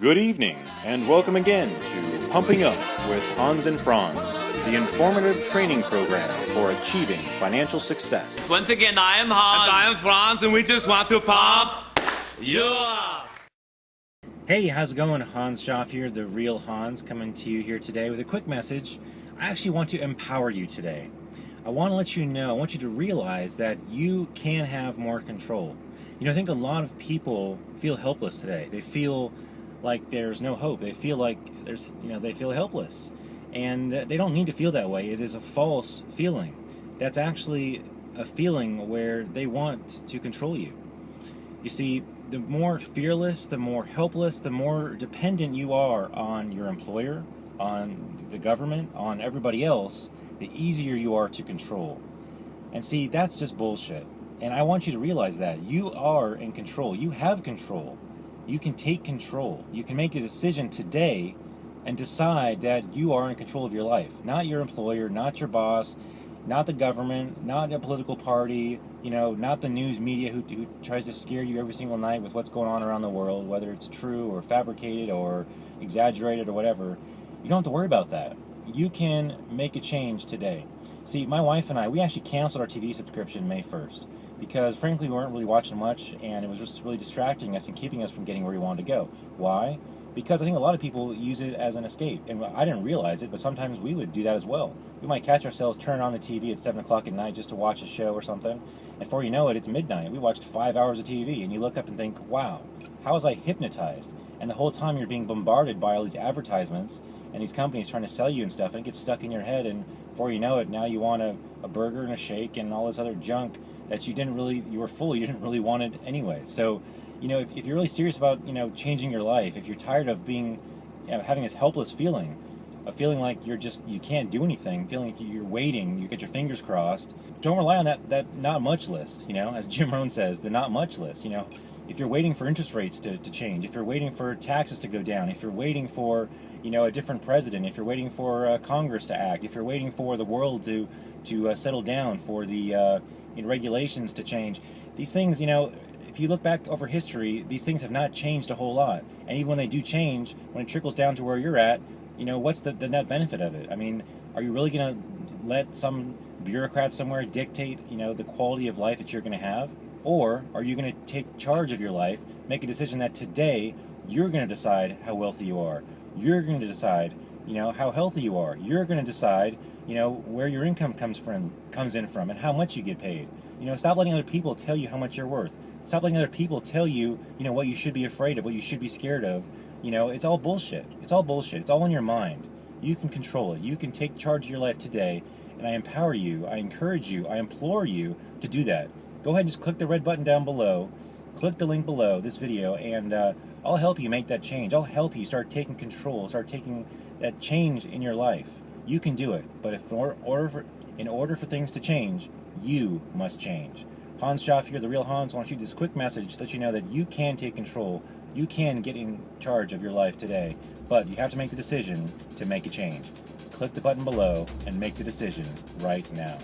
Good evening, and welcome again to Pumping Up with Hans and Franz, the informative training program for achieving financial success. Once again, I am Hans. And I am Franz, and we just want to pump you up. Hey, how's it going? Hans Schaff here, the real Hans, coming to you here today with a quick message. I actually want to empower you today. I want to let you know, I want you to realize that you can have more control. You know, I think a lot of people feel helpless today. They feel like there's no hope. They feel like they feel helpless. And they don't need to feel that way. It is a false feeling. That's actually a feeling where they want to control you. You see, the more fearless, the more helpless, the more dependent you are on your employer, on the government, on everybody else, the easier you are to control. And see, that's just bullshit. And I want you to realize that. You are in control. You have control. You can take control. You can make a decision today and decide that you are in control of your life. Not your employer, not your boss, not the government, not a political party, not the news media who tries to scare you every single night with what's going on around the world, whether it's true or fabricated or exaggerated or whatever. You don't have to worry about that. You can make a change today. See, my wife and I, we actually canceled our TV subscription May 1st because, frankly, we weren't really watching much, and it was just really distracting us and keeping us from getting where we wanted to go. Why? Because I think a lot of people use it as an escape, and I didn't realize it, but sometimes we would do that as well. We might catch ourselves turning on the TV at 7 o'clock at night just to watch a show or something, and before you know it, it's midnight. We watched 5 hours of TV, and you look up and think, wow, how was I hypnotized? And the whole time you're being bombarded by all these advertisements and these companies trying to sell you and stuff, and it gets stuck in your head, and before you know it, now you want a burger and a shake and all this other junk that you were full, you didn't really want it anyway. So, if you're really serious about, changing your life, if you're tired of being, having this helpless feeling, a feeling like you can't do anything, feeling like you're waiting, you get your fingers crossed, don't rely on that not much list, as Jim Rohn says, the not much list, If you're waiting for interest rates to change, if you're waiting for taxes to go down, if you're waiting for, a different president, if you're waiting for Congress to act, if you're waiting for the world to settle down, for the regulations to change, these things, if you look back over history, these things have not changed a whole lot. And even when they do change, when it trickles down to where you're at, what's the net benefit of it? I mean, are you really going to let some bureaucrat somewhere dictate, the quality of life that you're going to have? Or are you going to take charge of your life, make a decision that today you're going to decide how wealthy you are? You're going to decide, how healthy you are. You're going to decide, where your income comes in from and how much you get paid. Stop letting other people tell you how much you're worth. Stop letting other people tell you, what you should be afraid of, what you should be scared of. It's all bullshit. It's all bullshit. It's all in your mind. You can control it. You can take charge of your life today, and I empower you, I encourage you, I implore you to do that. Go ahead and just click the red button down below, click the link below this video, and I'll help you make that change. I'll help you start taking control, start taking that change in your life. You can do it, but in order for things to change, you must change. Hans Schaff here, the real Hans, wants you this quick message to let you know that you can take control. You can get in charge of your life today, but you have to make the decision to make a change. Click the button below and make the decision right now.